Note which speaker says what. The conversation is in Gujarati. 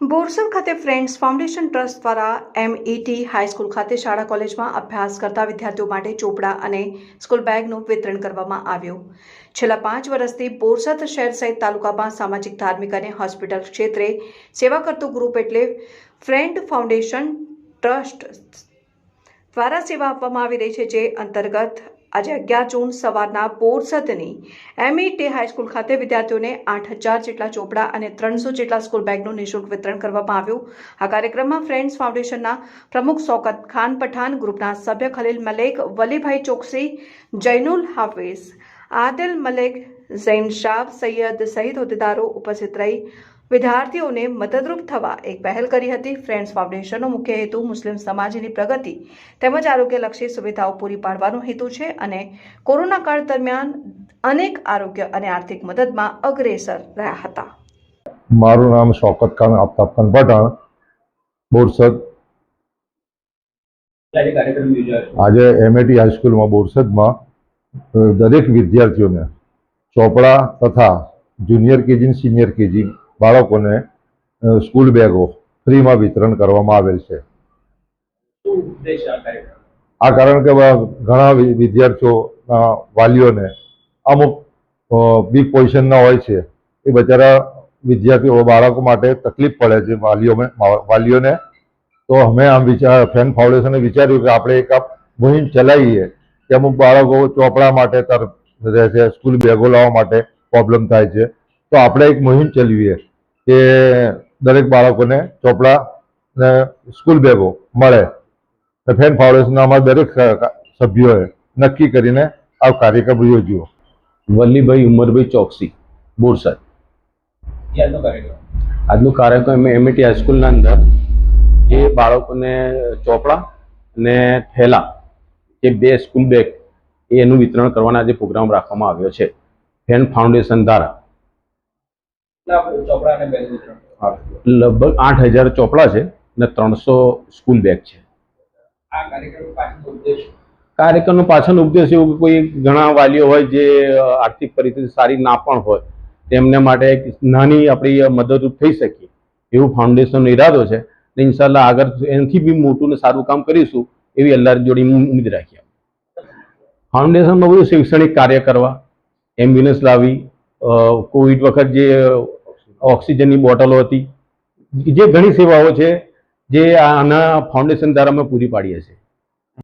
Speaker 1: બોરસદ ખાતે ફ્રેન્ડ્સ ફાઉન્ડેશન ટ્રસ્ટ દ્વારા MET હાઈસ્કૂલ ખાતે શાળા કોલેજમાં અભ્યાસ કરતા વિદ્યાર્થીઓ માટે ચોપડા અને સ્કૂલ બેગનું વિતરણ કરવામાં આવ્યું। છેલ્લા 5 વર્ષથી બોરસદ શહેર સહિત તાલુકામાં સામાજિક, ધાર્મિક અને હોસ્પિટલ ક્ષેત્રે સેવા કરતું ગ્રુપ એટલે ફ્રેન્ડ ફાઉન્ડેશન ટ્રસ્ટ દ્વારા સેવા આપવામાં આવી રહી છે। જે અંતર્ગત આજે 11 જૂન સવારના બોરસદની MET હાઈસ્કૂલ ખાતે વિદ્યાર્થીઓને 8000 જેટલા ચોપડા અને 300 જેટલા સ્કૂલ બેગનું નિઃશુલ્ક વિતરણ કરવામાં આવ્યું। આ કાર્યક્રમમાં ફ્રેન્ડ્સ ફાઉન્ડેશનના પ્રમુખ શૌકત ખાન પઠાણ, ગ્રુપના સભ્ય ખલીલ મલેક, વલીભાઈ ચોકસી, જૈનુલ હાફિઝ, આદિલ મલેક, ઝૈન શાહ, સૈયદ સહિત હોદ્દેદારો ઉપસ્થિત રહી વિદ્યાર્થીઓને મદદરૂપ થવા એક પહેલ કરી હતી। ફ્રેન્ડ્સ ફાઉન્ડેશનનો મુખ્ય હેતુ મુસ્લિમ સમાજની પ્રગતિ તેમજ આરોગ્યલક્ષી સુવિધાઓ પૂરી પાડવાનો હેતુ છે અને કોરોના કાળ દરમિયાન અનેક આરોગ્ય અને આર્થિક મદદમાં અગ્રેસર રહ્યા હતા।
Speaker 2: મારું નામ શૌકત ખાન આફતાબ ખાન પઠાણ, બોરસદ। આજે MET હાઈસ્કૂલમાં બોરસદમાં દરેક વિદ્યાર્થીઓને ચોપડા તથા જુનિયર KG સિનિયર KG બાળકોને સ્કૂલ બેગો ફ્રીમાં વિતરણ કરવામાં આવેલ છે। આ કારણ કે ઘણા વિદ્યાર્થીઓના વાલીઓને અમુક વીક પોઝિશનના હોય છે, એ બચારા વિદ્યાર્થીઓ બાળકો માટે તકલીફ પડે છે વાલીઓને। તો અમે ફ્રેન્ડ ફાઉન્ડેશને વિચાર્યું કે આપણે એક મુહિમ ચલાવીએ કે અમુક બાળકો ચોપડા માટે રહે છે, સ્કૂલ બેગો લાવવા માટે પ્રોબ્લેમ થાય છે, તો આપણે એક મુહિમ ચલાવીએ કે દરેક બાળકોને ચોપડા ને સ્કૂલ બેગો મળે। ફ્રેન્ડ ફાઉન્ડેશનના અમારા દરેક સભ્યોએ નક્કી કરીને આ કાર્યક્રમ યોજ્યો।
Speaker 3: વલ્લીભાઈ ઉમરભાઈ ચોકસી, બોરસદ। આજનો કાર્યક્રમ MET હાઈસ્કૂલના અંદર જે બાળકોને ચોપડા અને થેલા જે 2 સ્કૂલ બેગ એનું વિતરણ કરવાના જે પ્રોગ્રામ રાખવામાં આવ્યો છે ફ્રેન્ડ ફાઉન્ડેશન દ્વારા। લગભગ 8000 ચોપડા છે અને 300 સ્કૂલ બેગ છે। કાર્યક્રમનો પાછળનો ઉદ્દેશ એવો કે કોઈ ઘણા વાલીઓ હોય જે આર્થિક પરિસ્થિતિ સારી ના પણ હોય તેમને માટે એક નાની આપણી મદદરૂપ થઈ શકીએ એવું ફાઉન્ડેશનનો ઈરાદો છે। ઇન્શાલ્લાહ આગળ એનાથી બી મોટું ને સારું કામ કરીશું એવી અલ્લાહ જોડે ઉમ્મીદ રાખીએ। ફાઉન્ડેશનમાં બધું શૈક્ષણિક કાર્ય કરવા, એમ્બ્યુલન્સ લાવી, કોવિડ વખત જે ઓક્સિજનની બોટલો હતી, જે ઘણી સેવાઓ છે જે આના ફાઉન્ડેશન દ્વારા અમે પૂરી પાડીએ છીએ।